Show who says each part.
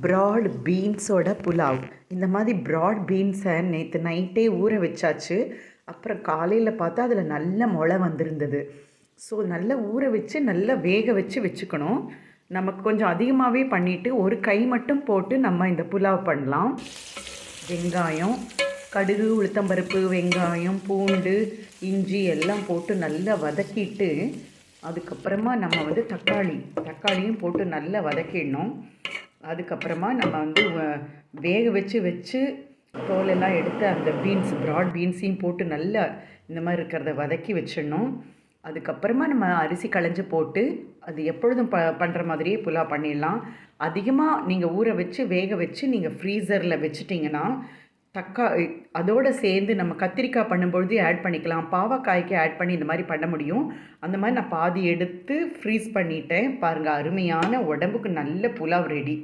Speaker 1: Broad பீன்ஸோட pulao. இந்த மாதிரி broad பீன்ஸை நேற்று நைட்டே ஊற வச்சாச்சு. அப்புறம் காலையில் பார்த்தா அதில் நல்ல முளை வந்திருந்தது. ஸோ நல்லா ஊற வச்சு நல்லா வேக வச்சு வச்சுக்கணும். நமக்கு கொஞ்சம் அதிகமாகவே பண்ணிவிட்டு ஒரு கை மட்டும் போட்டு நம்ம இந்த புலாவ் பண்ணலாம். வெங்காயம், கடுகு, உளுத்தம்பருப்பு, வெங்காயம், பூண்டு, இஞ்சி எல்லாம் போட்டு நல்லா வதக்கிட்டு அதுக்கப்புறமா நம்ம வந்து தக்காளியும் போட்டு நல்லா வதக்கிடணும். அதுக்கப்புறமா நம்ம வந்து வேக வச்சு தோலெல்லாம் எடுத்து அந்த ப்ராட் பீன்ஸையும் போட்டு நல்லா இந்த மாதிரி இருக்கிறத வதக்கி வச்சிடணும். அதுக்கப்புறமா நம்ம அரிசி களைஞ்சி போட்டு அது எப்பொழுதும் பண்ணுற மாதிரியே புலாவ் பண்ணிடலாம். அதிகமாக நீங்கள் ஊற வச்சு வேக வச்சு நீங்கள் ஃப்ரீசரில் வச்சிட்டிங்கன்னா அதோடு சேர்ந்து நம்ம கத்திரிக்காய் பண்ணும்பொழுது ஆட் பண்ணிக்கலாம், பாவக்காய்க்கு ஆட் பண்ணி இந்த மாதிரி பண்ண முடியும். அந்த மாதிரி நான் பாதி எடுத்து ஃப்ரீஸ் பண்ணிட்டேன். பாருங்கள், அருமையான உடம்புக்கு நல்ல புலாவ் ரெடி.